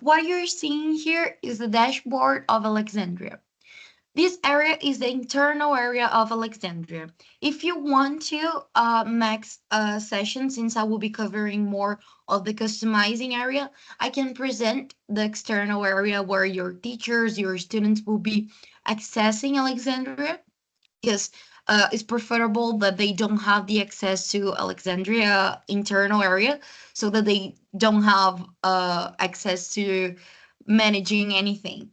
What you're seeing here is the dashboard of Alexandria. This area is the internal area of Alexandria. If you want to max session, since I will be covering more of the customizing area, I can present the external area where your teachers, your students will be accessing Alexandria. Yes, it's preferable that they don't have the access to Alexandria internal area so that they don't have access to managing anything.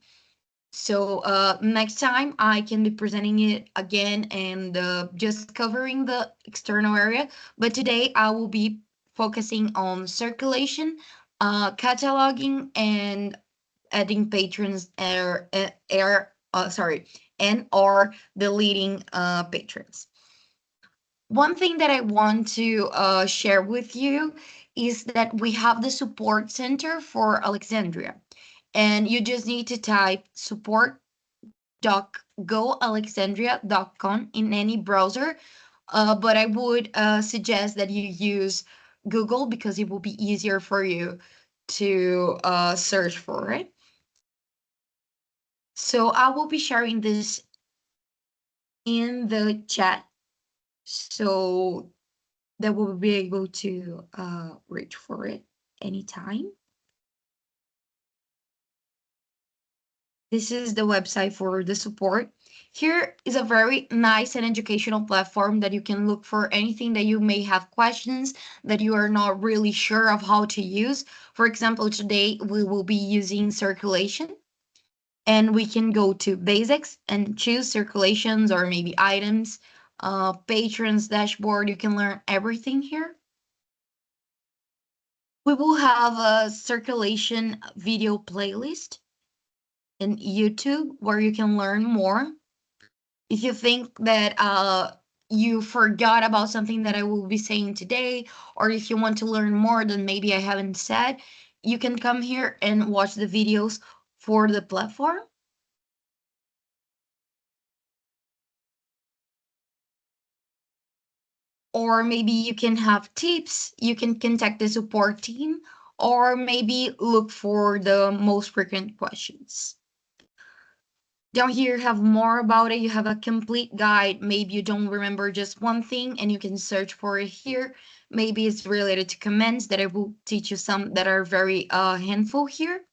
So next time I can be presenting it again and just covering the external area. But today I will be focusing on circulation, cataloging, and adding patrons sorry, and or deleting patrons. One thing that I want to share with you is that we have the support center for Alexandria, and you just need to type support.goalexandria.com in any browser. But I would suggest that you use Google because it will be easier for you to search for it. So I will be sharing this in the chat so that we'll be able to reach for it anytime. This is the website for the support. Here is a very nice and educational platform that you can look for anything that you may have questions that you are not really sure of how to use. For example, today we will be using circulation, and we can go to basics and choose circulations or maybe items, patrons dashboard. You can learn everything here. We will have a circulation video playlist in YouTube where you can learn more. If you think that you forgot about something that I will be saying today, or if you want to learn more than maybe I haven't said, you can come here and watch the videos for the platform. Or maybe you can have tips, you can contact the support team, or maybe look for the most frequent questions. Down here, you have more about it. You have a complete guide. Maybe you don't remember just one thing and you can search for it here. Maybe it's related to comments that I will teach you some that are very handful here.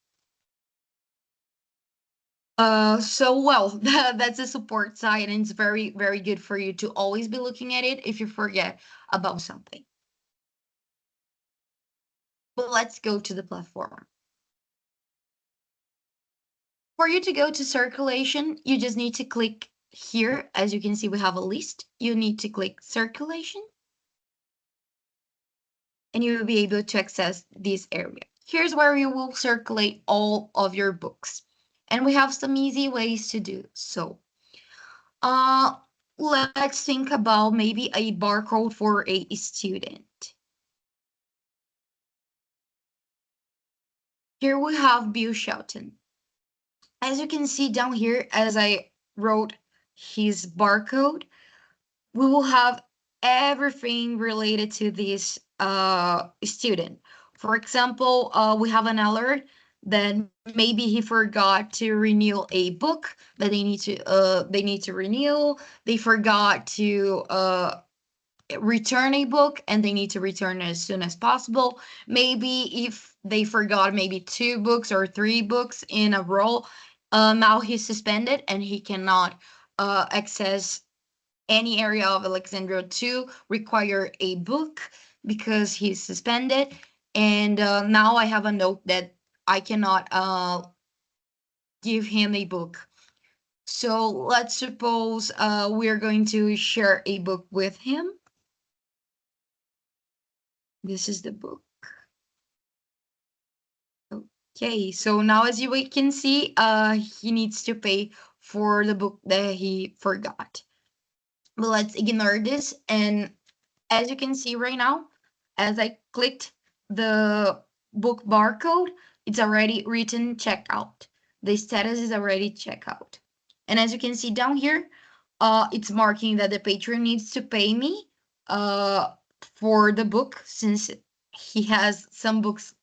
So well, that's a support site, and it's very, very good for you to always be looking at it if you forget about something. But let's go to the platform. For you to go to circulation, you just need to click here. As you can see, we have a list. You need to click circulation, and you will be able to access this area. Here's where you will circulate all of your books. And we have some easy ways to do so. Uh, let's think about maybe a barcode for a student. Here we have Bill Shelton. As you can see down here, as I wrote his barcode, we will have everything related to this student. For example, we have an alert that maybe he forgot to renew a book that they need to renew. They forgot to return a book and they need to return it as soon as possible. Maybe if they forgot maybe 2 books or 3 books in a row, now he's suspended and he cannot access any area of Alexandria to require a book because he's suspended. And now I have a note that I cannot give him a book. So let's suppose we're going to share a book with him. This is the book. Okay, so now as you can see, he needs to pay for the book that he forgot. But let's ignore this. And as you can see right now, as I clicked the book barcode, it's already written checkout. The status is already checkout. And as you can see down here, it's marking that the patron needs to pay me for the book since he has some books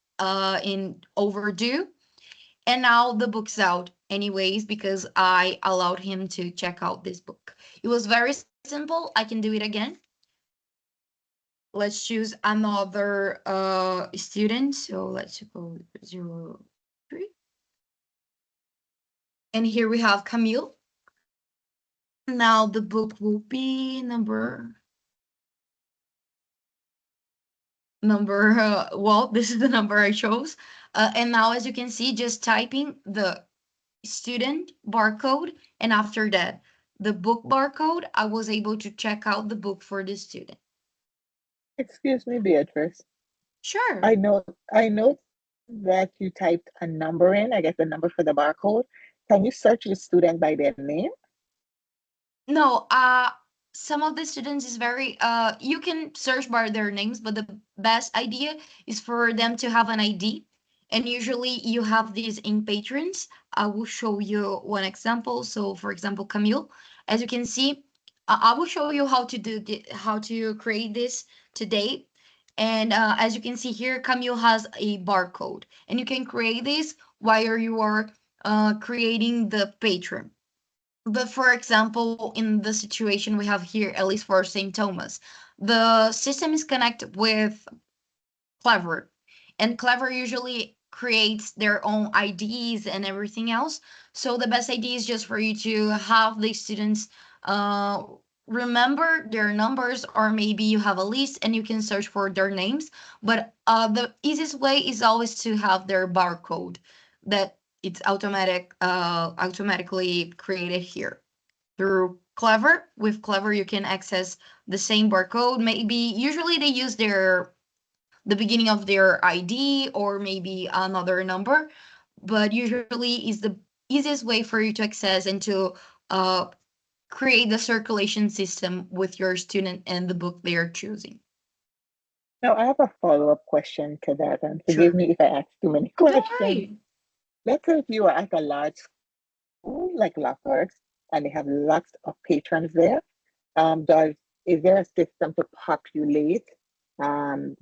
in overdue. And now the book's out anyways because I allowed him to check out this book. It was very simple. I can do it again. Let's choose another student. So let's suppose 03. And here we have Camille. Now the book will be well, this is the number I chose. And now as you can see, just typing the student barcode, and after that the book barcode, I was able to check out the book for the student. Excuse me, Beatrice. Sure. I know that you typed a number in, I guess the number for the barcode. Can you search the student by their name? No, some of the students is very you can search by their names, but the best idea is for them to have an ID. And usually you have these in patrons. I will show you one example. So for example, Camille, as you can see, I will show you how to how to create this today. And as you can see here, Camille has a barcode, and you can create this while you are creating the patron. But for example, in the situation we have here, at least for St. Thomas, the system is connected with Clever, and Clever usually creates their own IDs and everything else. So the best idea is just for you to have the students uh, remember their numbers, or maybe you have a list and you can search for their names. But the easiest way is always to have their barcode that it's automatically created here through Clever. With Clever, you can access the same barcode. Maybe usually they use the beginning of their ID or maybe another number, but usually is the easiest way for you to access and to uh, create the circulation system with your student and the book they are choosing. Now, I have a follow-up question to that, and forgive Sure. me if I ask too many Don't questions. worry. Let's say if you are at a large school like Lafayette and they have lots of patrons there, does is there a system to um,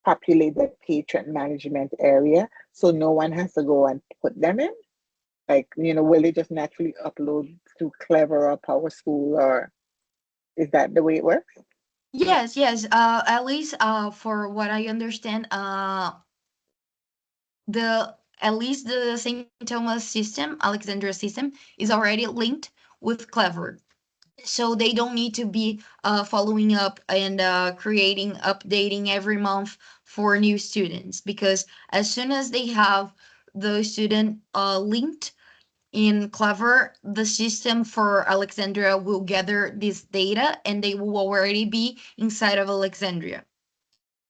populate the patron management area so no one has to go and put them in? Like, will they just naturally upload to Clever or Power School, or is that the way it works? Yes, yes. At least for what I understand, the at least the St. Thomas system, Alexandria system, is already linked with Clever. So they don't need to be following up and creating updating every month for new students, because as soon as they have the student linked in Clever, the system for Alexandria will gather this data and they will already be inside of Alexandria.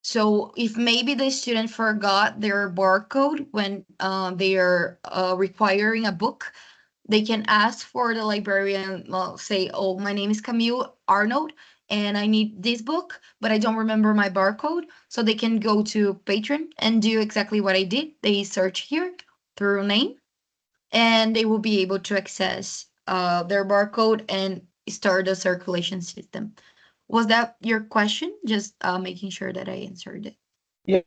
So if maybe the student forgot their barcode when they are requiring a book, they can ask for the librarian, well, say, oh, my name is Camille Arnold and I need this book, but I don't remember my barcode. So they can go to Patron and do exactly what I did. They search here through name, and they will be able to access their barcode and start the circulation system. Was that your question? Just making sure that I answered it. Yes,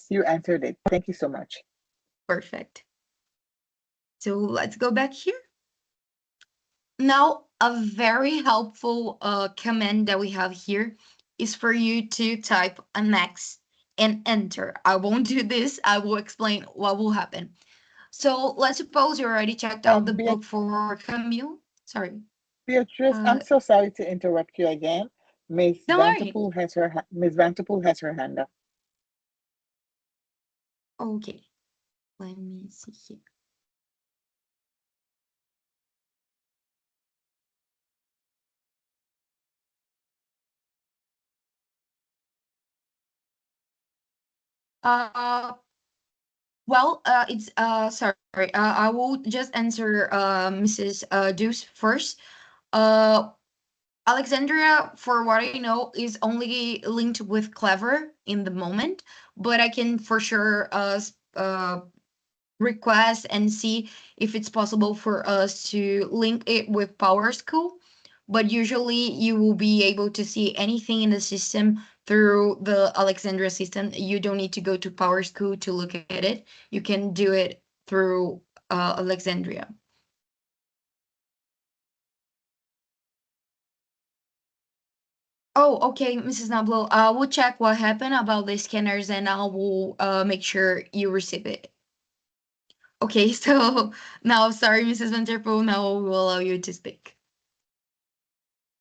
you answered it. Thank you so much. Perfect. So let's go back here. Now, a very helpful command that we have here is for you to type an X and enter. I won't do this. I will explain what will happen. So let's suppose you already checked out the Beatrice, book for Camille. Sorry. I'm so sorry to interrupt you again. Don't worry. Miss Vanterpool has her hand up. Okay. Let me see here. Uh, well, it's sorry. I will just answer Mrs. Deuce first. Uh, Alexandria, for what I know, is only linked with Clever in the moment, but I can for sure request and see if it's possible for us to link it with Power School. But usually you will be able to see anything in the system through the Alexandria system. You don't need to go to Power School to look at it. You can do it through Alexandria. Oh, okay, Mrs. Nablo. We'll check what happened about the scanners, and I will make sure you receive it. Okay, so now, sorry, Mrs. Vanderpool. Now we will allow you to speak.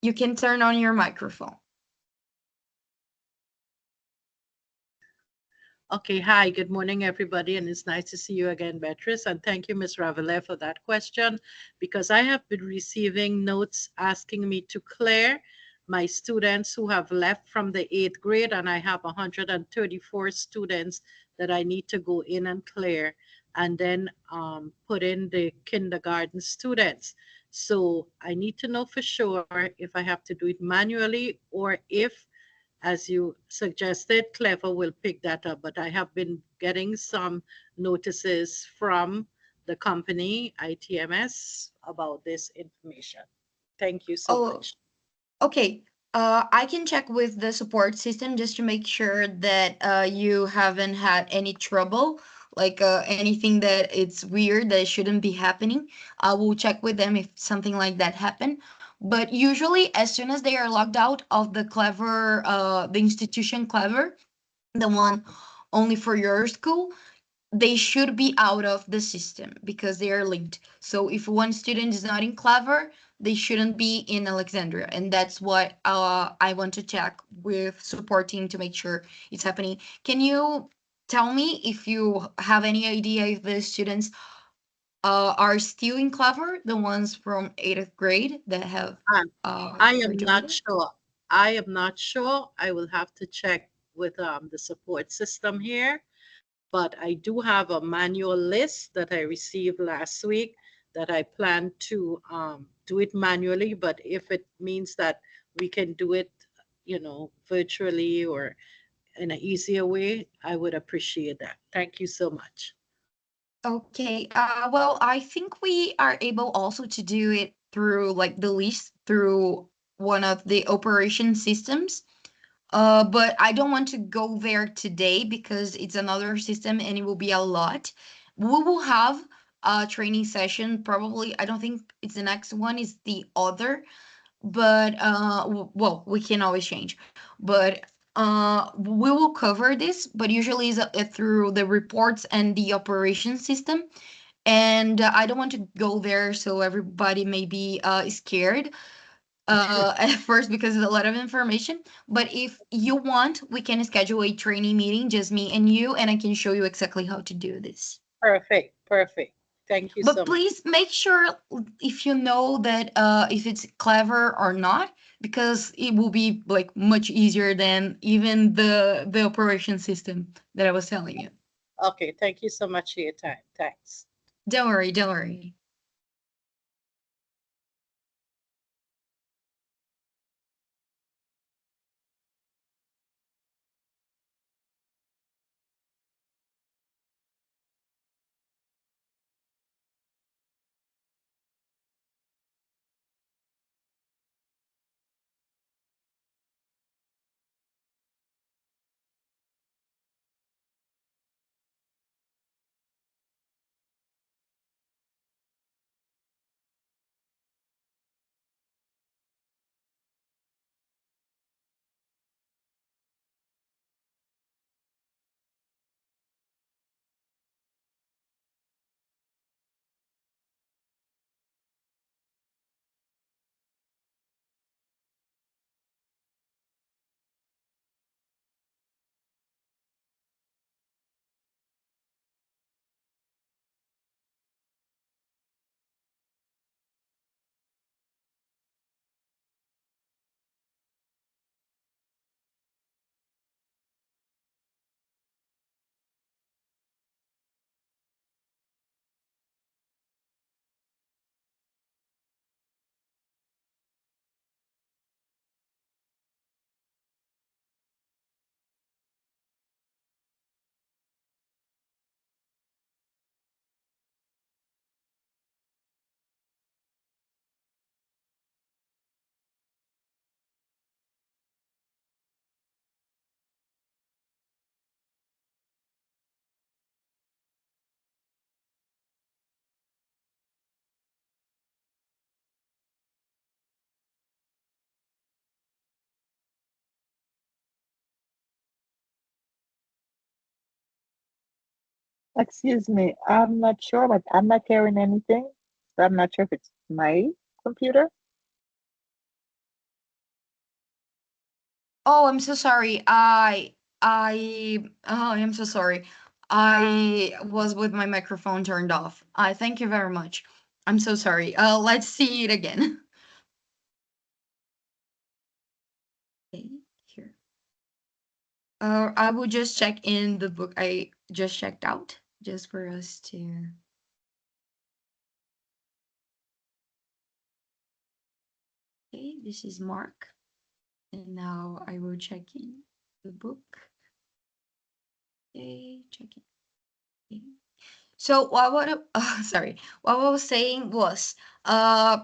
You can turn on your microphone. Okay, hi, good morning, everybody, and it's nice to see you again, Beatrice. And thank you, Ms. Ravele, for that question, because I have been receiving notes asking me to clear my students who have left from the 8th grade, and I have 134 students that I need to go in and clear, and then put in the kindergarten students. So I need to know for sure if I have to do it manually or if, as you suggested, Clever will pick that up. But I have been getting some notices from the company, ITMS, about this information. Thank you so Oh, much. okay. I can check with the support system just to make sure that you haven't had any trouble, like anything that it's weird that shouldn't be happening. I will check with them if something like that happened. But usually, as soon as they are logged out of the Clever, the institution Clever, the one only for your school, they should be out of the system because they are linked. So if one student is not in Clever, they shouldn't be in Alexandria, and that's what I want to check with support team to make sure it's happening. Can you tell me if you have any idea if the students are still in Clever, the ones from 8th grade that have Um, I am not graduated? sure. I am not sure. I will have to check with the support system here. But I do have a manual list that I received last week that I plan to do it manually. But if it means that we can do it, virtually or in an easier way, I would appreciate that. Thank you so much. Okay. Well, I think we are able also to do it through like the list through one of the operation systems. But I don't want to go there today because it's another system and it will be a lot. We will have a training session probably. I don't think it's the next one, is the other, but well, we can always change. But we will cover this, but usually is through the reports and the operation system. And I don't want to go there so everybody may be scared at first because it's a lot of information. But if you want, we can schedule a training meeting, just me and you, and I can show you exactly how to do this. Perfect. Perfect. Thank you But so much. please make sure if you know that if it's clever or not, because it will be like much easier than even the operation system that I was telling you. Okay. Thank you so much for your time. Thanks. Don't worry, don't worry. Excuse me, I'm not sure, but I'm not hearing anything. So I'm not sure if it's my computer. Oh, I'm so sorry. I am so sorry. I was with my microphone turned off. I thank you very much. I'm so sorry. Let's see it again. Okay, here. I will just check in the book I just checked out, just for us to. Okay, this is Mark, and now I will check in the book. Okay, check in. Okay. So sorry, what I was saying was, uh,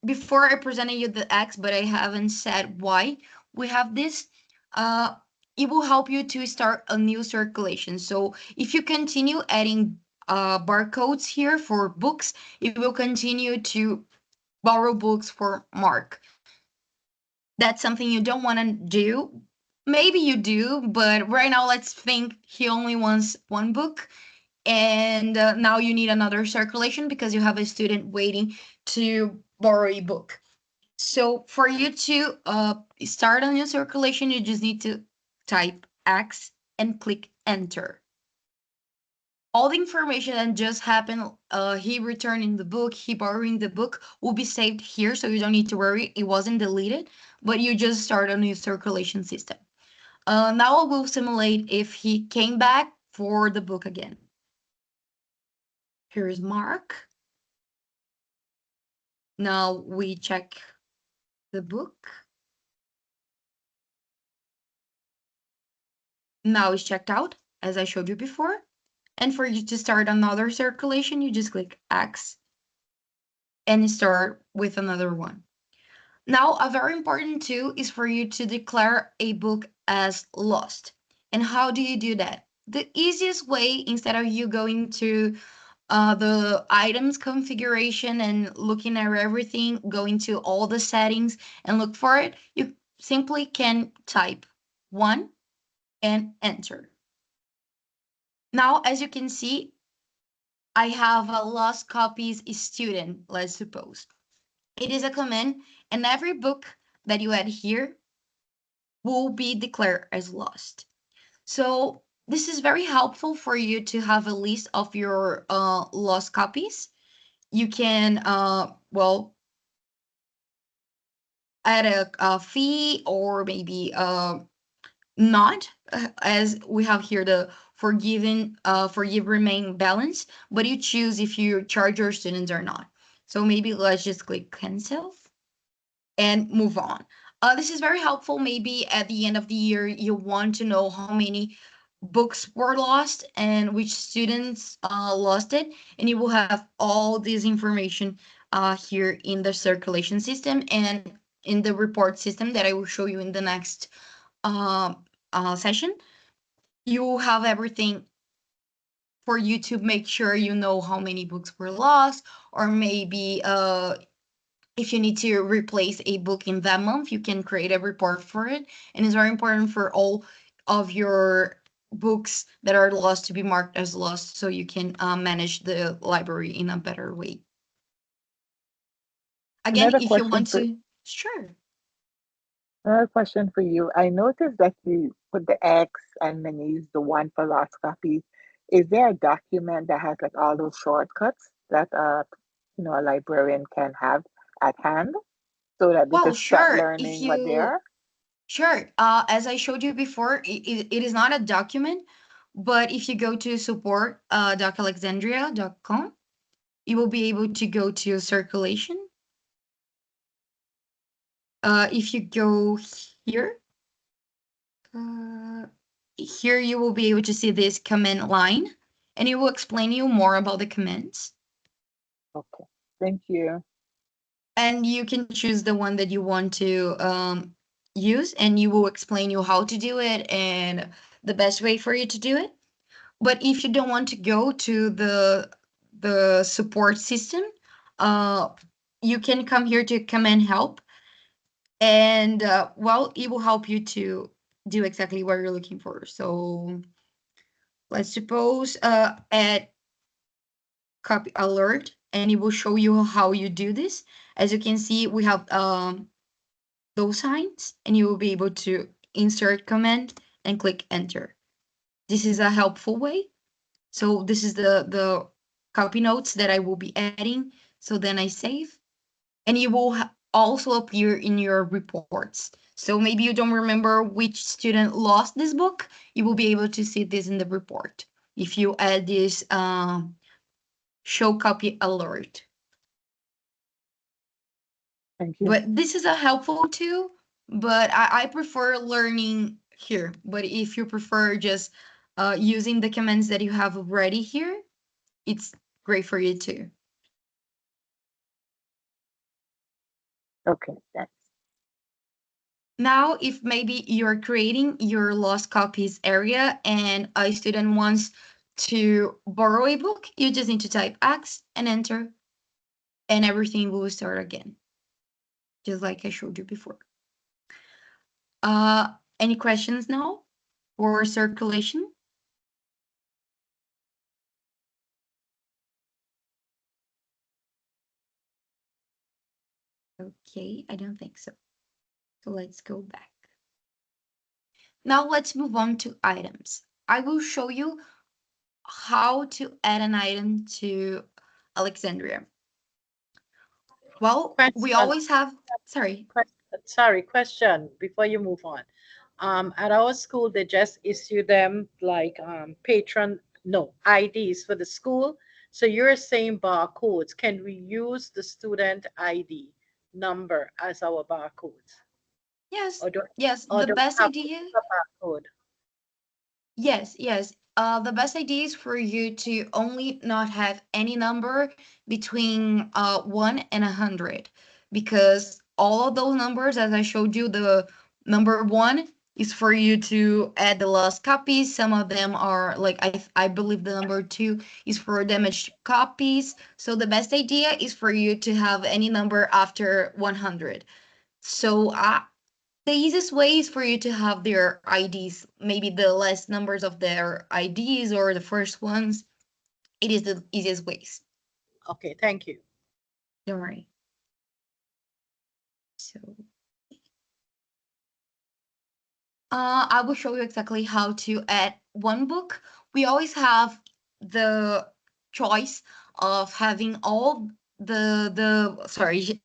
before I presented you the X, but I haven't said why we have this. Uh, it will help you to start a new circulation. So if you continue adding barcodes here for books, it will continue to borrow books for Mark. That's something you don't want to do. Maybe you do, but right now let's think he only wants one book, and now you need another circulation because you have a student waiting to borrow a book. So for you to start a new circulation, you just need to type X and click enter. All the information that just happened, he returning the book, he borrowing the book, will be saved here, so you don't need to worry, it wasn't deleted, but you just start a new circulation system. Now I will simulate if he came back for the book again. Here's Mark. Now we check the book. Now it's checked out, as I showed you before. And for you to start another circulation, you just click X and start with another one. Now, a very important too is for you to declare a book as lost. And how do you do that? The easiest way, instead of you going to the items configuration and looking at everything, going to all the settings and look for it, you simply can type 1 and enter. Now, as you can see, I have a lost copies student, let's suppose. It is a command, and every book that you add here will be declared as lost. So this is very helpful for you to have a list of your lost copies. You can, well, add a fee or maybe not, as we have here the forgive remain balance, but you choose if you charge your students or not. So maybe let's just click cancel and move on. This is very helpful. Maybe at the end of the year, you want to know how many books were lost and which students lost it, and you will have all this information here in the circulation system and in the report system that I will show you in the next uh, session. You will have everything for you to make sure you know how many books were lost, or maybe if you need to replace a book in that month, you can create a report for it. And it's very important for all of your books that are lost to be marked as lost, so you can manage the library in a better way. Again, Another if you question want for to, sure. Another question for you. I noticed that you put the X and then you use the one for lost copies. Is there a document that has like all those shortcuts that a librarian can have at hand so that they Well, could start sure. If learning what they you, are? sure. As I showed you before, it is not a document, but if you go to support alexandria.com, you will be able to go to circulation. If you go here, uh, here you will be able to see this command line, and it will explain you more about the commands. Okay. Thank you. And you can choose the one that you want to use, and you will explain you how to do it and the best way for you to do it. But if you don't want to go to the support system, uh, you can come here to command help, and well, it will help you to do exactly what you're looking for. So Let's suppose add copy alert, and it will show you how you do this. As you can see, we have those signs, and you will be able to insert command and click enter. This is a helpful way. So this is the copy notes that I will be adding. So then I save, and it will also appear in your reports. So maybe you don't remember which student lost this book, you will be able to see this in the report if you add this show copy alert. Thank you. But this is a helpful too, but I prefer learning here. But if you prefer just using the commands that you have already here, it's great for you too. Okay, thanks. Now, if maybe you're creating your lost copies area and a student wants to borrow a book, you just need to type X and enter, and everything will start again, just like I showed you before. Any questions now for circulation? Okay, I don't think so. So let's go back. Now let's move on to items. I will show you how to add an item to Alexandria. Well, we Question, always have, sorry. question before you move on. At our school, they just issue them like IDs for the school. So you're saying barcodes. Can we use the student ID number as our barcodes? Yes, Or do, yes, or the do we best have to idea. use a barcode? Yes, yes. The best idea is for you to only not have any number between 1 and 100, because all of those numbers, as I showed you, the number 1 is for you to add the lost copies. Some of them are like I believe the number 2 is for damaged copies. So the best idea is for you to have any number after 100. So the easiest way is for you to have their IDs, maybe the last numbers of their IDs or the first ones. It is the easiest ways. Okay, thank you. Don't worry. So, I will show you exactly how to add one book. We always have the choice of having all the sorry.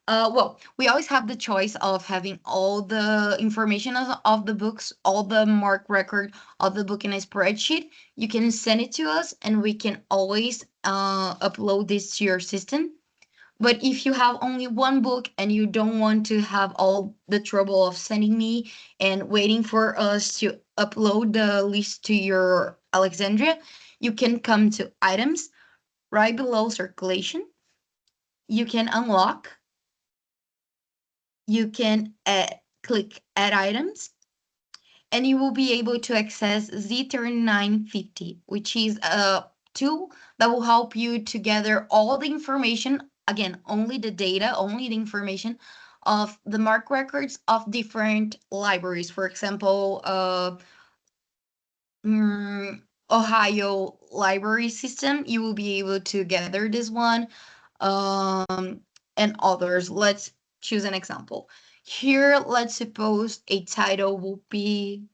Well, we always have the choice of having all the information of the books, all the mark record of the book in a spreadsheet. You can send it to us, and we can always upload this to your system. But if you have only one book and you don't want to have all the trouble of sending me and waiting for us to upload the list to your Alexandria, you can come to items right below circulation. You can unlock, you can click add items, and you will be able to access Z3950, which is a tool that will help you to gather all the information, again, only the data, only the information of the mark records of different libraries. For example, Ohio library system, you will be able to gather this one, and others. Let's choose an example. Here, let's suppose a title will be,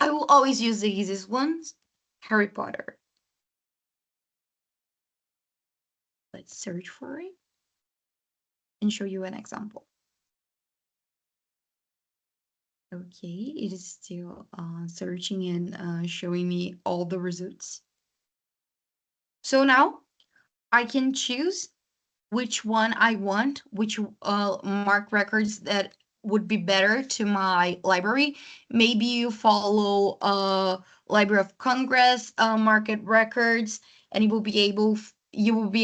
I will always use the easiest ones, Harry Potter. Let's search for it and show you an example. Okay, it is still searching and showing me all the results. So now I can choose which one I want, which mark records that would be better to my library. Maybe you follow Library of Congress market records, and you will be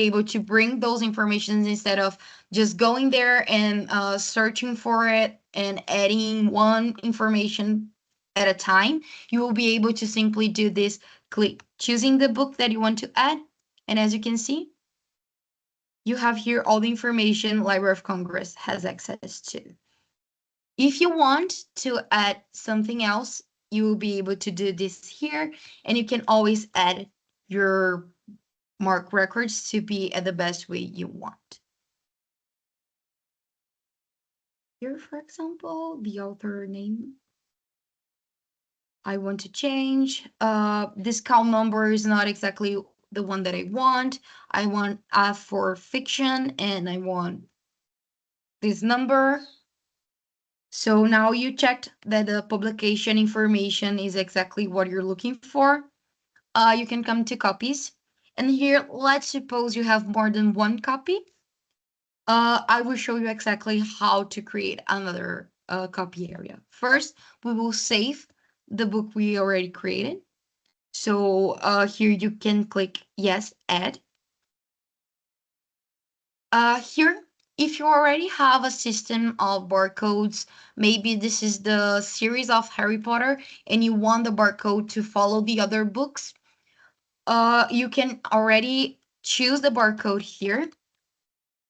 able to bring those informations instead of just going there and searching for it and adding one information at a time. You will be able to simply do this, click choosing the book that you want to add, and as you can see, you have here all the information Library of Congress has access to. If you want to add something else, you will be able to do this here, and you can always add your mark records to be at the best way you want. Here, for example, the author name I want to change. This count number is not exactly the one that I want. I want F for fiction, and I want this number. So now you checked that the publication information is exactly what you're looking for. You can come to copies. And here, let's suppose you have more than one copy. I will show you exactly how to create another copy area. First, we will save the book we already created. So here you can click yes, add. Here, if you already have a system of barcodes, maybe this is the series of Harry Potter and you want the barcode to follow the other books, you can already choose the barcode here.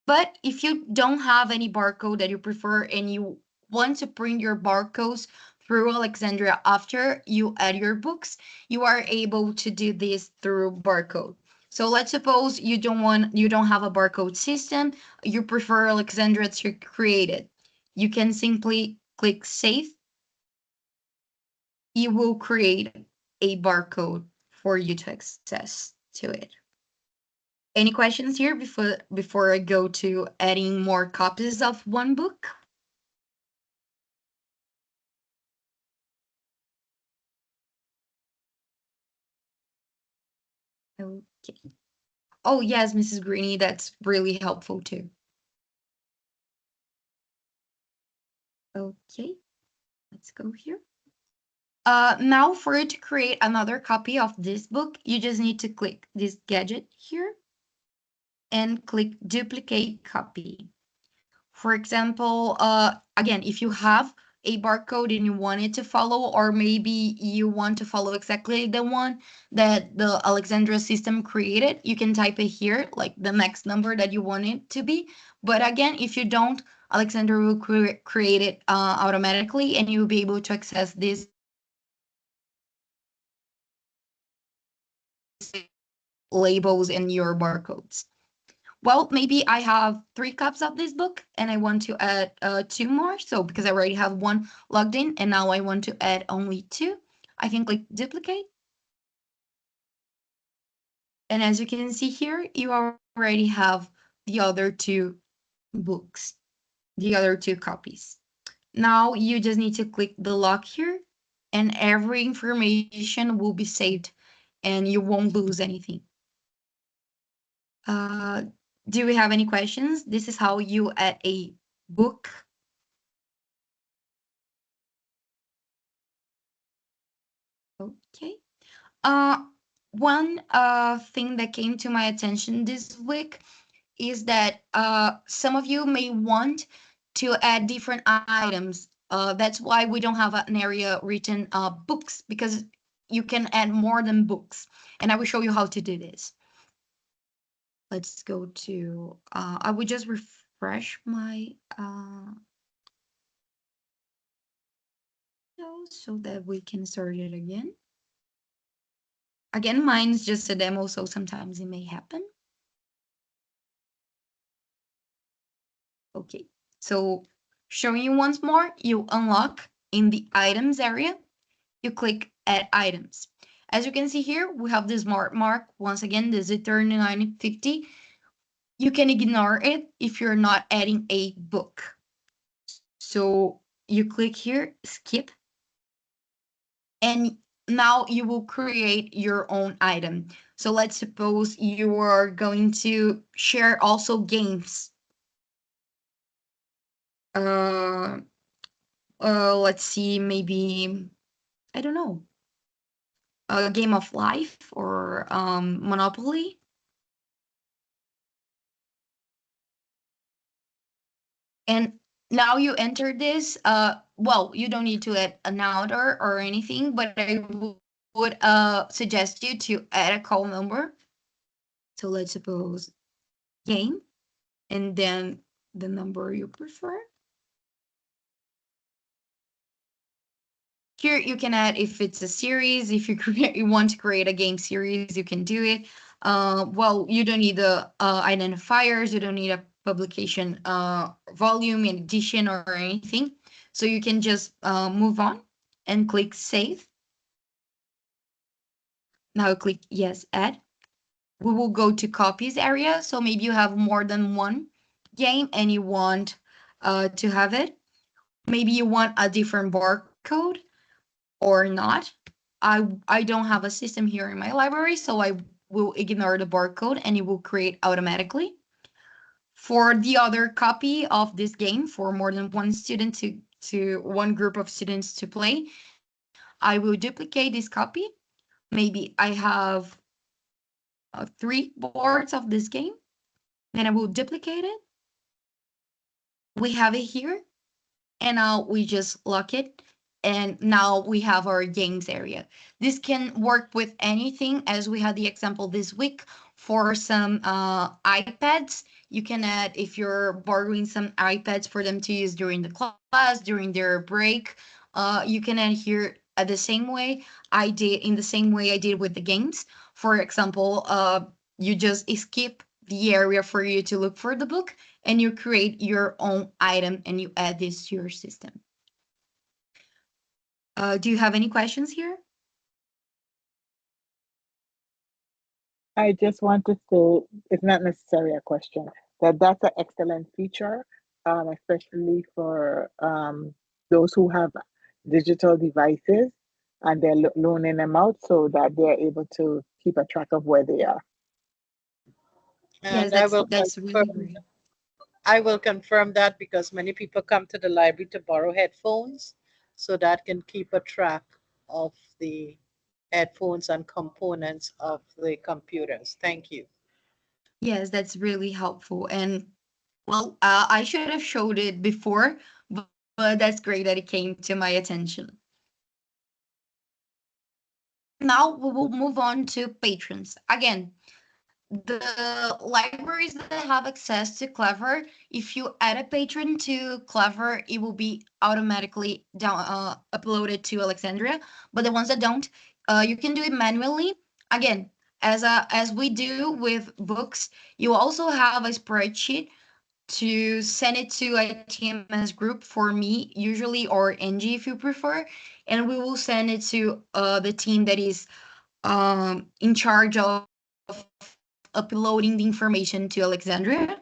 But if you don't have any barcode that you prefer and you want to print your barcodes through Alexandria after you add your books, you are able to do this through barcode. So let's suppose you don't have a barcode system, you prefer Alexandria to create it. You can simply click save. It will create a barcode for you to access to it. Any questions here before I go to adding more copies of one book? Okay. Oh yes, Mrs. Greeny, that's really helpful too. Okay, let's go here. Now for you to create another copy of this book, you just need to click this gadget here and click duplicate copy. For example, again, if you have a barcode and you want it to follow, or maybe you want to follow exactly the one that the Alexandria system created, you can type it here, like the next number that you want it to be. But again, if you don't, Alexandria will create it automatically, and you'll be able to access these labels in your barcodes. Well, maybe I have 3 cups of this book and I want to add 2 more. So because I already have one logged in and now I want to add only 2, I can click duplicate. And as you can see here, you already have the other 2 books, the other 2 copies. Now you just need to click the lock here and every information will be saved and you won't lose anything. Uh, do we have any questions? This is how you add a book. Okay. Uh, one thing that came to my attention this week is that some of you may want to add different items. That's why we don't have an area written books, because you can add more than books. And I will show you how to do this. Let's go to, I will just refresh my so that we can start it again. Again, mine's just a demo, so sometimes it may happen. Okay, so showing you once more, you unlock in the items area, you click add items. As you can see here, we have this mark. Once again, this is 39.50. You can ignore it if you're not adding a book. So you click here, skip, and now you will create your own item. So let's suppose you are going to share also games. Let's see, maybe, I don't know, a game of life or Monopoly. And now you enter this, well, you don't need to add an order or anything, but I would suggest you to add a call number. So let's suppose game, and then the number you prefer. Here you can add if it's a series, if you want to create a game series, you can do it. Well, you don't need the identifiers, you don't need a publication volume in edition or anything. So you can just move on and click save. Now click yes, add. We will go to copies area. So maybe you have more than one game and you want to have it. Maybe you want a different barcode or not. I don't have a system here in my library, so I will ignore the barcode and it will create automatically. For the other copy of this game, for more than one student to one group of students to play, I will duplicate this copy. Maybe I have 3 boards of this game. Then I will duplicate it. We have it here. And now we just lock it. And now we have our games area. This can work with anything, as we had the example this week for some iPads. You can add, if you're borrowing some iPads for them to use during the class, during their break, you can add here the same way I did, in the same way I did with the games. For example, you just skip the area for you to look for the book and you create your own item and you add this to your system. Do you have any questions here? I just want to say it's not necessarily a question, that that's an excellent feature, especially for those who have digital devices and they're loaning them out so that they're able to keep a track of where they are. Yes, And I will that's really confirm, great. I will confirm that because many people come to the library to borrow headphones, so that can keep a track of the headphones and components of the computers. Thank you. Yes, that's really helpful. And well, I should have showed it before, but that's great that it came to my attention. Now we will move on to patrons. Again, the libraries that have access to Clever, if you add a patron to Clever, it will be automatically down uploaded to Alexandria. But the ones that don't, you can do it manually. Again, as we do with books, you also have a spreadsheet to send it to a TMS group for me, usually, or NG if you prefer, and we will send it to the team that is in charge of uploading the information to Alexandria.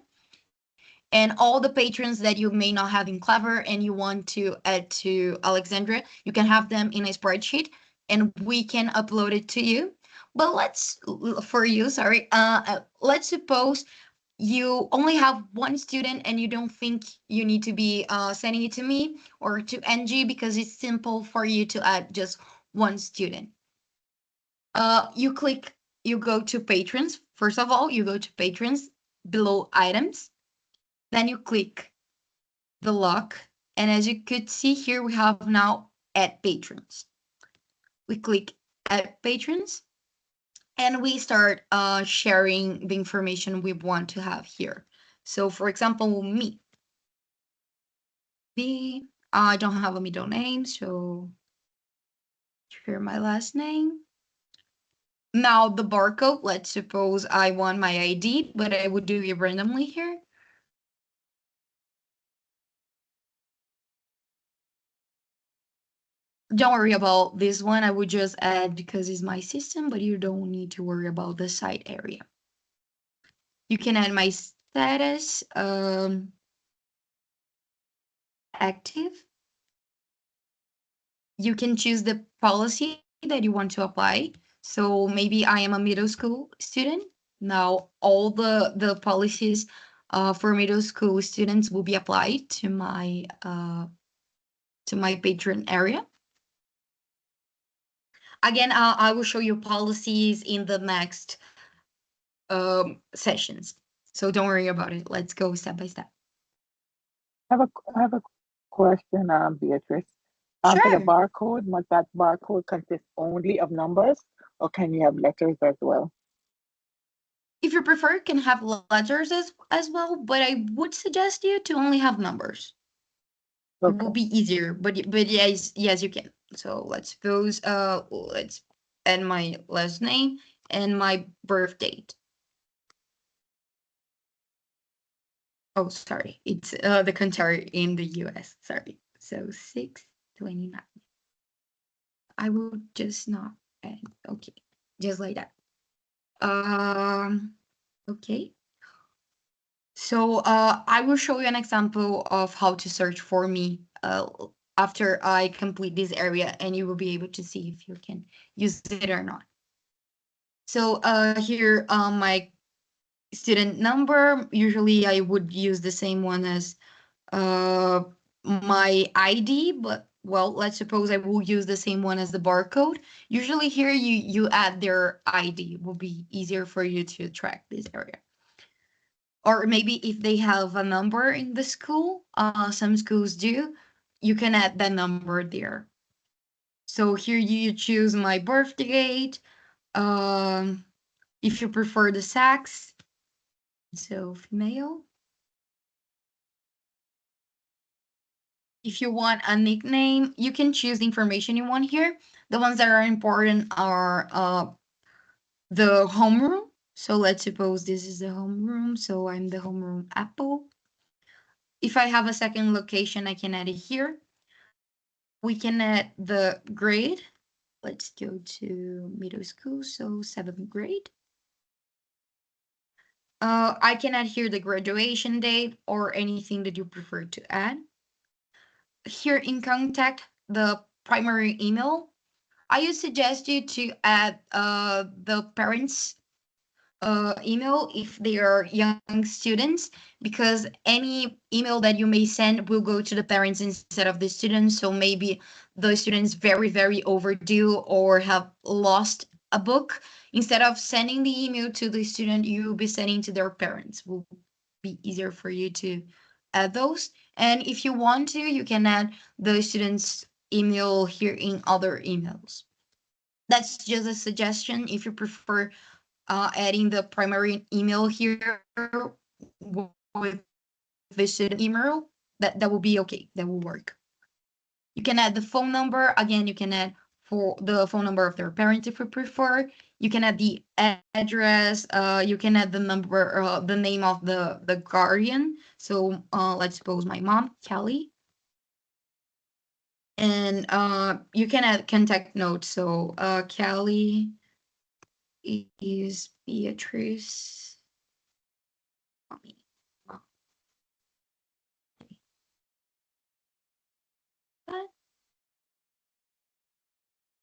And all the patrons that you may not have in Clever and you want to add to Alexandria, you can have them in a spreadsheet and we can upload it to you. But for you, sorry, let's suppose you only have one student and you don't think you need to be sending it to me or to NG because it's simple for you to add just one student. You go to patrons. First of all, you go to patrons below items. Then you click the lock. And as you could see here, we have now add patrons. We click add patrons and we start sharing the information we want to have here. So for example, me. I don't have a middle name, so share my last name. Now the barcode, let's suppose I want my ID, but I would do it randomly here. Don't worry about this one. I would just add because it's my system, but you don't need to worry about the site area. You can add my status, active. You can choose the policy that you want to apply. So maybe I am a middle school student. Now all the policies for middle school students will be applied to my patron area. Again, I will show you policies in the next sessions. So don't worry about it. Let's go step by step. I have a question, Beatrice. For the Sure. barcode, must that barcode consist only of numbers, or can you have letters as well? If you prefer, you can have letters as well, but I would suggest you to only have numbers. It will Okay. be easier, but yes, you can. So let's suppose let's add my last name and my birth date. Oh, sorry, it's the country in the US. Sorry, so 629. I will just not add. Okay, just like that. Okay. So I will show you an example of how to search for me after I complete this area, and you will be able to see if you can use it or not. So here my student number, usually I would use the same one as my ID, but well, let's suppose I will use the same one as the barcode. Usually here you add their ID, it will be easier for you to track this area. Or maybe if they have a number in the school, some schools do, you can add that number there. So here you choose my birth date, um, if you prefer the sex, so female. If you want a nickname, you can choose the information you want here. The ones that are important are the homeroom. So let's suppose this is the homeroom. So I'm the homeroom Apple. If I have a second location, I can add it here. We can add the grade. Let's go to middle school, so 7th grade. I can add here the graduation date or anything that you prefer to add. Here in contact, the primary email. I would suggest you to add the parents' email if they are young students, because any email that you may send will go to the parents instead of the students. So maybe the students very overdue or have lost a book. Instead of sending the email to the student, you will be sending to their parents. Will be easier for you to add those. And if you want to, you can add the student's email here in other emails. That's just a suggestion. If you prefer adding the primary email here with the student email, that will be okay. That will work. You can add the phone number. Again, you can add for the phone number of their parents if you prefer. You can add the address. You can add the number, the name of the guardian. So let's suppose my mom, Kelly. And you can add contact notes. So Kelly is Beatrice. Mommy.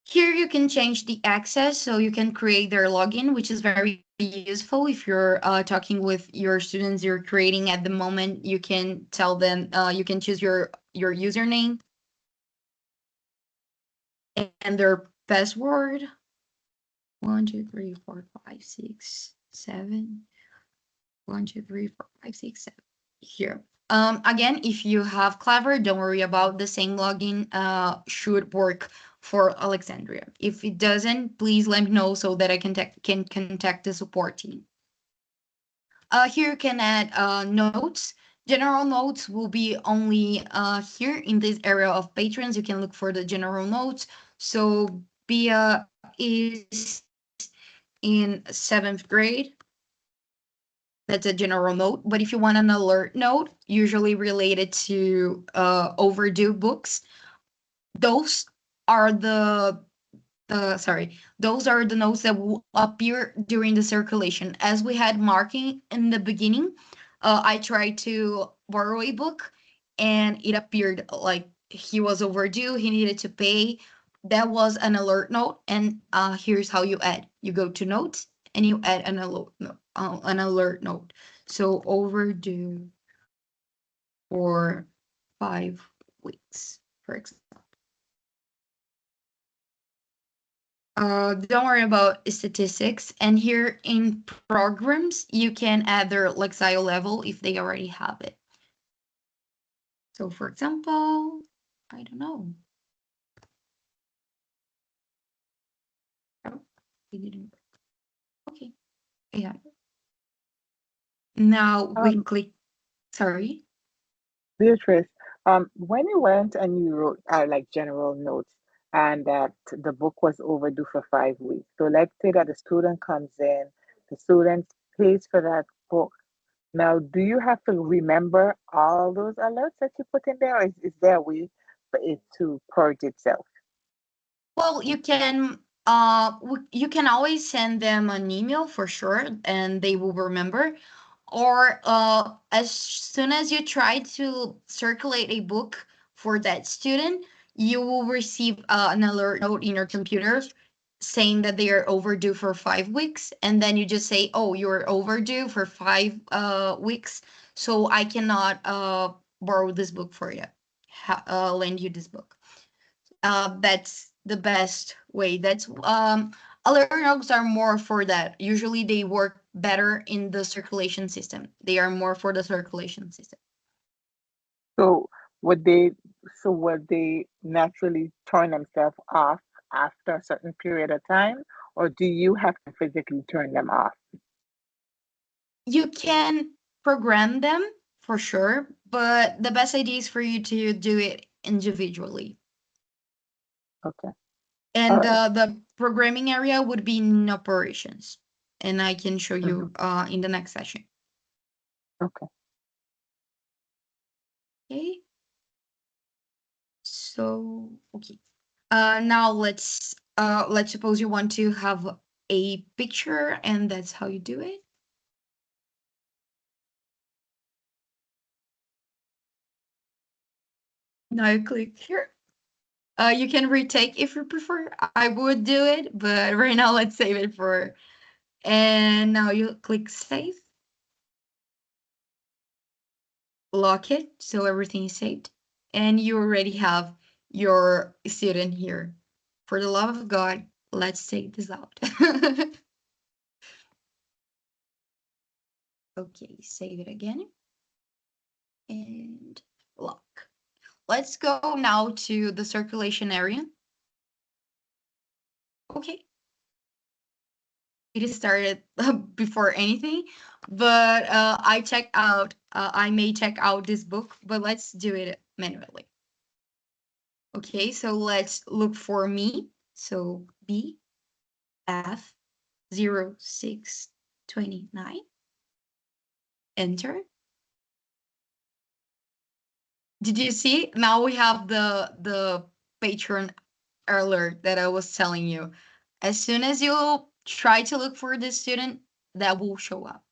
Here you can change the access, so you can create their login, which is very useful if you're talking with your students you're creating at the moment. You can tell them, you can choose your username and their password. 1, 2, 3, 4, 5, 6, 7. 1, 2, 3, 4, 5, 6, 7. Here. Again, if you have Clever, don't worry about the same login. Should work for Alexandria. If it doesn't, please let me know so that I can contact the support team. Here you can add notes. General notes will be only here in this area of patrons. You can look for the general notes. So Bia is in 7th grade. That's a general note. But if you want an alert note, usually related to overdue books, those are those are the notes that will appear during the circulation. As we had marking in the beginning, I tried to borrow a book and it appeared like he was overdue, he needed to pay. That was an alert note, and here's how you add. You go to notes and you add an alert note. So overdue for 5 weeks, for example. Don't worry about statistics. And here in programs, you can add their Lexile level if they already have it. So for example, I don't know. Oh, it didn't work. Okay. Yeah. Now we click, sorry. Beatrice, when you went and you wrote like general notes, and that the book was overdue for 5 weeks. So let's say that the student comes in, the student pays for that book. Now, do you have to remember all those alerts that you put in there, or is there a way for it to purge itself? Well, you can always send them an email for sure, and they will remember. Or as soon as you try to circulate a book for that student, you will receive an alert note in your computer saying that they are overdue for 5 weeks, and then you just say, "Oh, you're overdue for 5 weeks, so I cannot borrow this book for you, lend you this book." That's the best way. That's alert notes are more for that. Usually they work better in the circulation system. They are more for the circulation system. So would they would they naturally turn themselves off after a certain period of time, or do you have to physically turn them off? You can program them for sure, but the best idea is for you to do it individually. Okay. All And right. the programming area would be in operations, and I can show Mm-hmm. you in the next session. Okay. Okay. So okay. Now let's suppose you want to have a picture, and that's how you do it. Now you click here. You can retake if you prefer. I would do it, but right now let's save it for. And now you click save, lock it, so everything is saved, and you already have your student here. For the love of God, let's take this out. Okay, save it again and lock. Let's go now to the circulation area. Okay, it started before anything, but I may check out this book, but let's do it manually. Okay, so let's look for me. So BF0629, enter. Did you see? Now we have the patron alert that I was telling you. As soon as you try to look for this student, that will show up.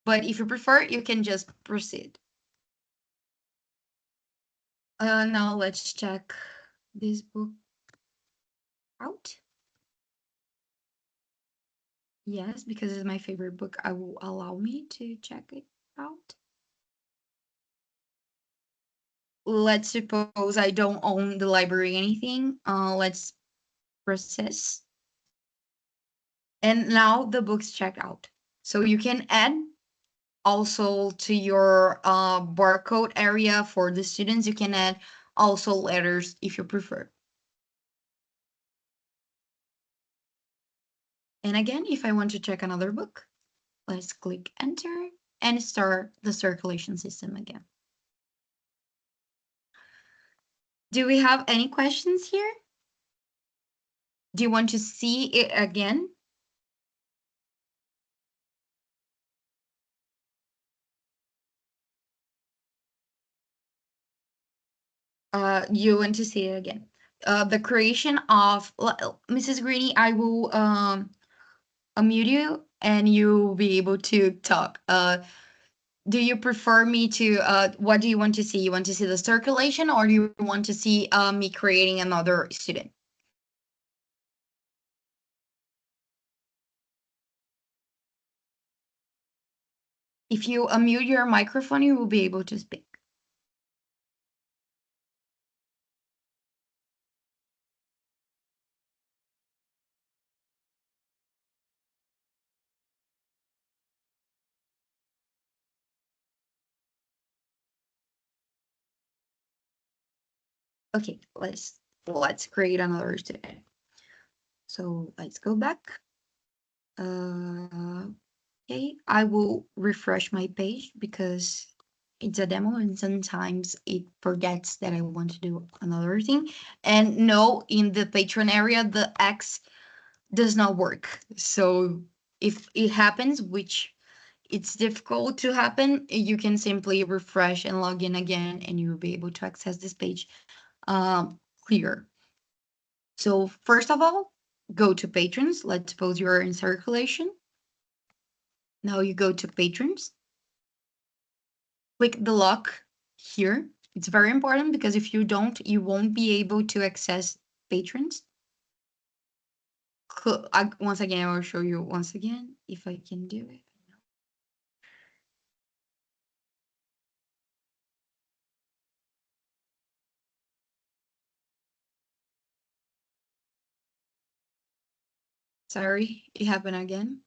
But if you prefer, you can just proceed. Now let's check this book out. Yes, because it's my favorite book, I will allow me to check it out. Let's suppose I don't own the library anything. Let's process. And now the book's checked out. So you can add also to your barcode area for the students. You can add also letters if you prefer. And again, if I want to check another book, let's click enter and start the circulation system again. Do we have any questions here? Do you want to see it again? You want to see it again? The creation of Mrs. Greeny, I will unmute you and you'll be able to talk. Do you prefer me to, what do you want to see? You want to see the circulation, or do you want to see me creating another student? If you unmute your microphone, you will be able to speak. Okay, let's create another student. So let's go back. Okay, I will refresh my page because it's a demo, and sometimes it forgets that I want to do another thing. And no, in the patron area, the X does not work. So if it happens, which it's difficult to happen, you can simply refresh and log in again, and you'll be able to access this page clear. So first of all, go to patrons. Let's suppose you're in circulation. Now you go to patrons. Click the lock here. It's very important because if you don't, you won't be able to access patrons. Once again, I will show you once again if I can do it. Sorry, it happened again.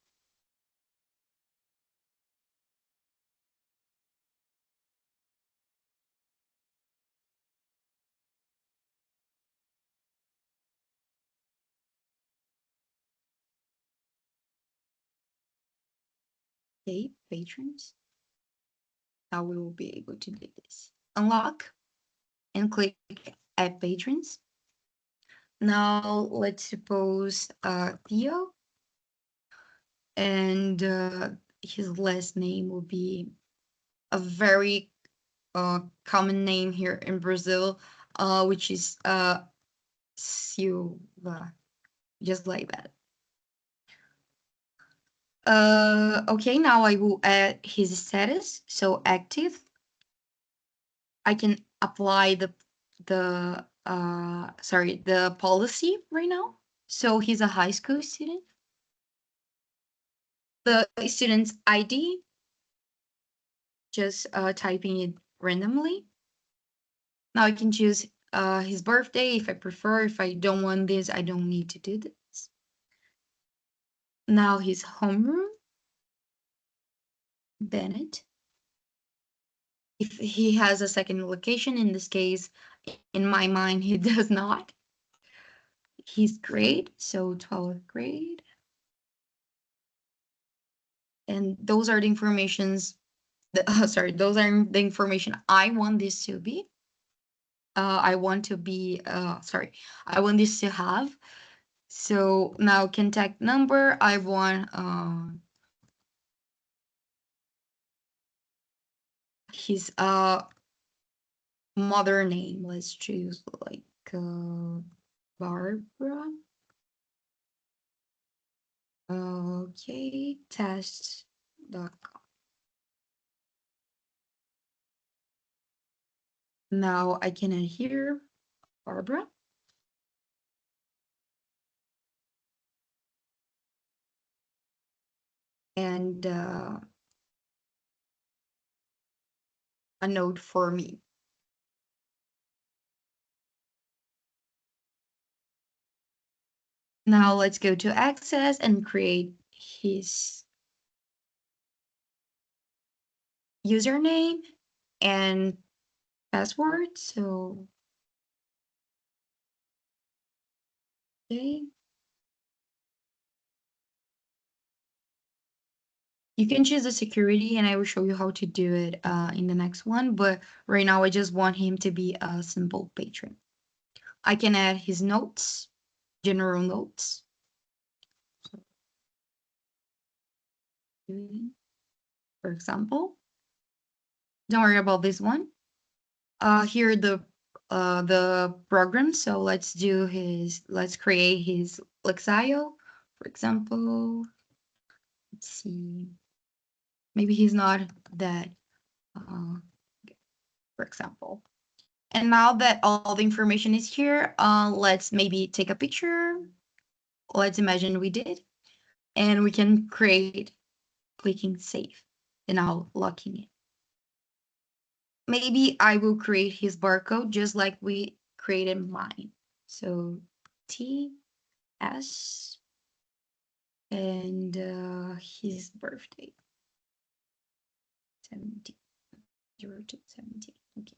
Okay, patrons. Now we will be able to do this. Unlock and click add patrons. Now let's suppose Theo, and his last name will be a very common name here in Brazil, which is Silva, just like that. Okay, now I will add his status, so active. I can apply the policy right now. So he's a high school student. The student's ID, just typing it randomly. Now I can choose his birthday if I prefer. If I don't want this, I don't need to do this. Now his homeroom, Bennett. If he has a second location, in this case, in my mind, he does not. His grade, so 12th grade. And those are the informations, those are the information I want this to be. I want this to have. So now contact number, I want his mother name. Let's choose like Barbara. Okay, test.com. Now I can add here Barbara. And a note for me. Now let's go to access and create his username and password. So, okay. You can choose the security and I will show you how to do it in the next one. But right now I just want him to be a simple patron. I can add his notes, general notes. So, for example, don't worry about this one. Here the program. So let's create his Lexio, for example. Let's see. Maybe he's not that, for example. And now that all the information is here, let's maybe take a picture. Let's imagine we did, and we can create clicking save and now locking it. Maybe I will create his barcode just like we created mine. So TS and his birthday, 17, 0 to 17. Okay.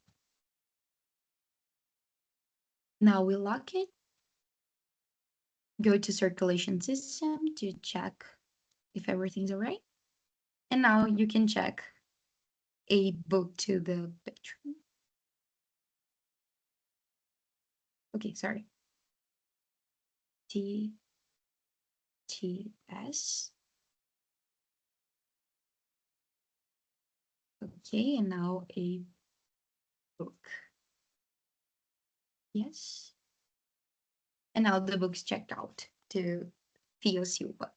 Now we lock it. Go to circulation system to check if everything's all right. And now you can check a book to the patron. Okay, sorry. TTS. Okay, and now a book. Yes. And now the book's checked out to Theo Silva.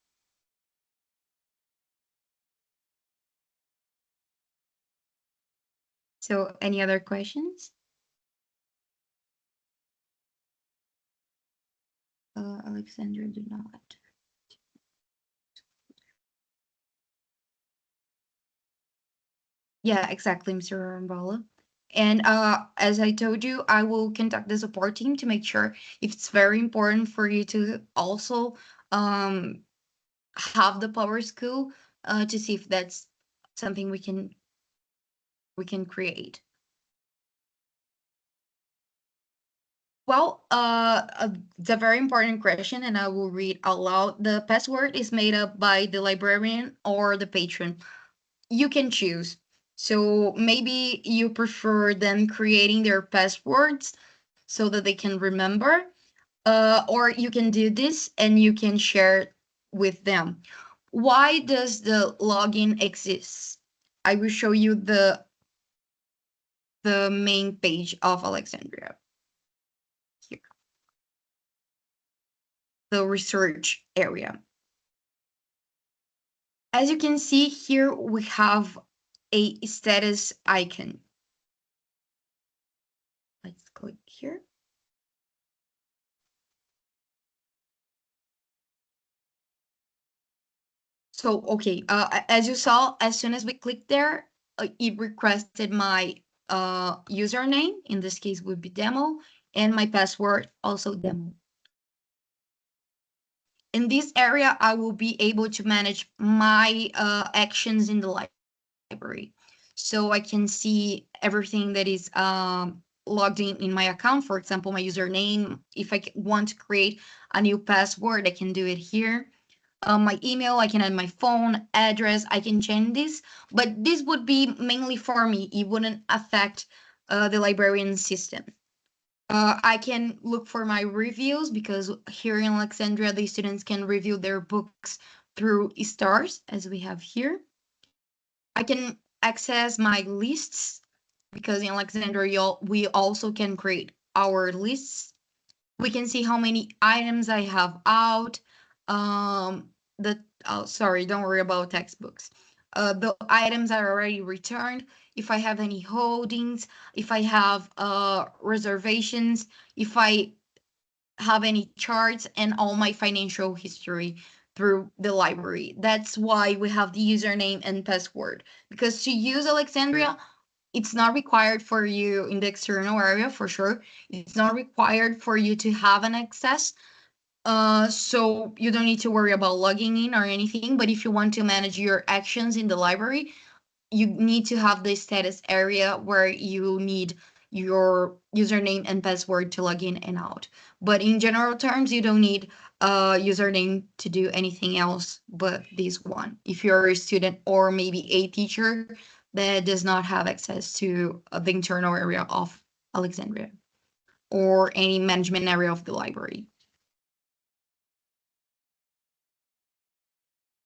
So any other questions? Alexandria, do not. Yeah, exactly, Mr. Arambala. And as I told you, I will contact the support team to make sure if it's very important for you to also um, have the power school to see if that's something we can create. Well, it's a very important question, and I will read aloud. The password is made up by the librarian or the patron. You can choose. So maybe you prefer them creating their passwords so that they can remember, or you can do this and you can share it with them. Why does the login exist? I will show you the main page of Alexandria here, the research area. As you can see here, we have a status icon. Let's click here. So, okay, as you saw, as soon as we clicked there, it requested my username. In this case, would be demo, and my password also demo. In this area, I will be able to manage my actions in the library. So I can see everything that is logged in my account. For example, my username. If I want to create a new password, I can do it here. My email, I can add my phone address, I can change this, but this would be mainly for me. It wouldn't affect the librarian system. I can look for my reviews because here in Alexandria, the students can review their books through stars, as we have here. I can access my lists because in Alexandria, we also can create our lists. We can see how many items I have out. The sorry, don't worry about textbooks. The items are already returned. If I have any holdings, if I have reservations, if I have any charts, and all my financial history through the library. That's why we have the username and password. Because to use Alexandria, it's not required for you in the external area for sure. It's not required for you to have an access. So you don't need to worry about logging in or anything. But if you want to manage your actions in the library, you need to have the status area where you need your username and password to log in and out. But in general terms, you don't need a username to do anything else but this one. If you're a student or maybe a teacher that does not have access to the internal area of Alexandria or any management area of the library.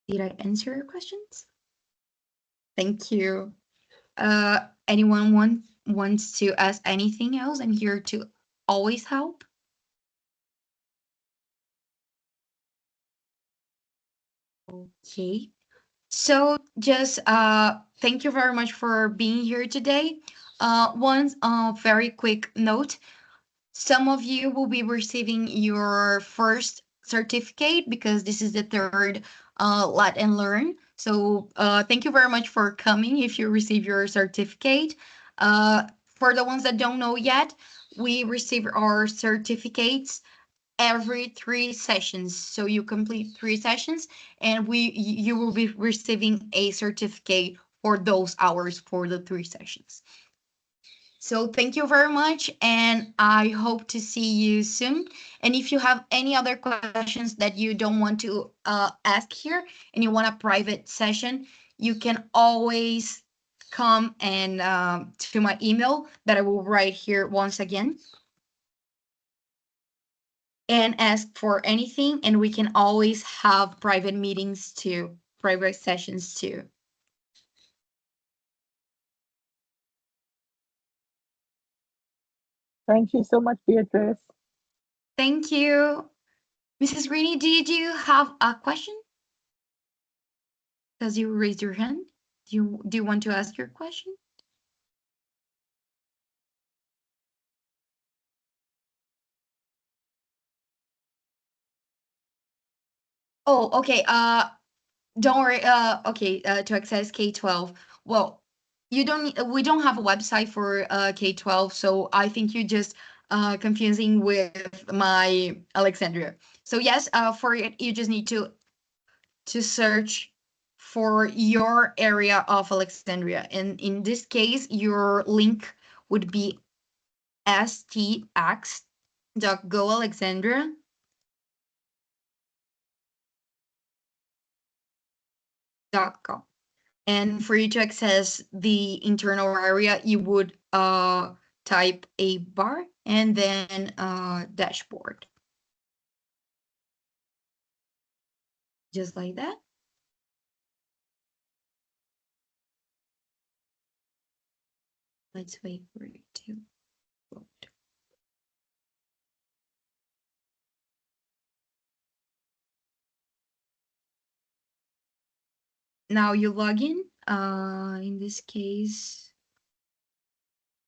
Did I answer your questions? Thank you. Anyone wants to ask anything else? I'm here to always help. Okay. So just thank you very much for being here today. One very quick note. Some of you will be receiving your first certificate because this is the third Latte Learn. So thank you very much for coming if you receive your certificate. For the ones that don't know yet, we receive our certificates every 3 sessions. So you complete 3 sessions and you will be receiving a certificate for those hours for the 3 sessions. So thank you very much, and I hope to see you soon. And if you have any other questions that you don't want to ask here and you want a private session, you can always come and to my email that I will write here once again and ask for anything. And we can always have private meetings too, private sessions too. Thank you so much, Beatrice. Thank you. Mrs. Greeny, did you have a question? Because you raised your hand. Do you want to ask your question? Oh, okay. Don't worry. Okay. To access K-12. Well, you don't. We don't have a website for K-12, so I think you just confusing with my Alexandria. So yes, for it, you just need to search for your area of Alexandria, and in this case, your link would be stx.goalexandria.com. And for you to access the internal area, you would type a bar and then dashboard. Just like that. Let's wait for it to load. Now you log in this case,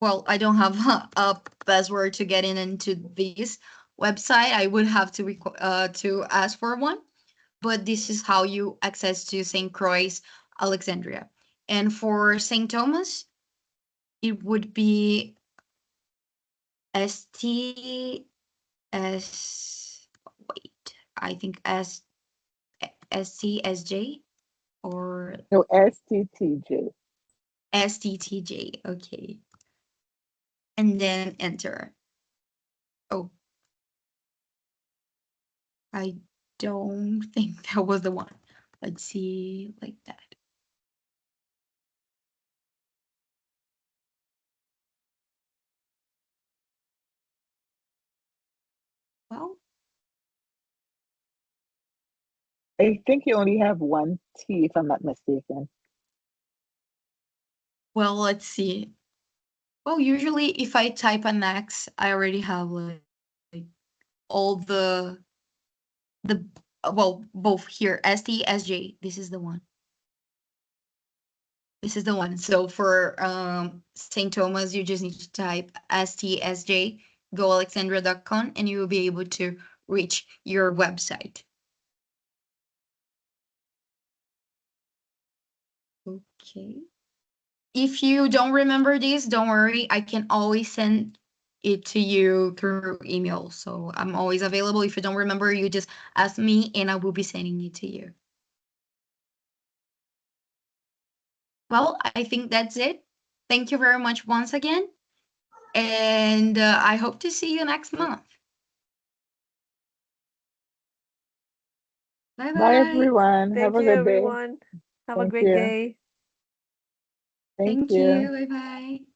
well, I don't have a password to get into this website. I would have to ask for one, but this is how you access to St. Croix, Alexandria. And for St. Thomas, it would be STS. Wait, I think STSJ or No, STTJ. STTJ. Okay, and then enter. Oh, I don't think that was the one. Let's see, like that. Well, I think you only have one T, if I'm not mistaken. well, let's see. Well, usually if I type an X, I already have like all the well, both here, ST, SJ. This is the one. This is the one. So for St. Thomas, you just need to type STSJ, goalexandria.com, and you will be able to reach your website. Okay. If you don't remember this, don't worry. I can always send it to you through email. So I'm always available. If you don't remember, you just ask me and I will be sending it to you. Well, I think that's it. Thank you very much once again. And I hope to see you next month. Bye Bye, bye. everyone. Have Thank a you, good day. everyone. Have a Thank great you. day. Thank Thank you. you. Bye bye.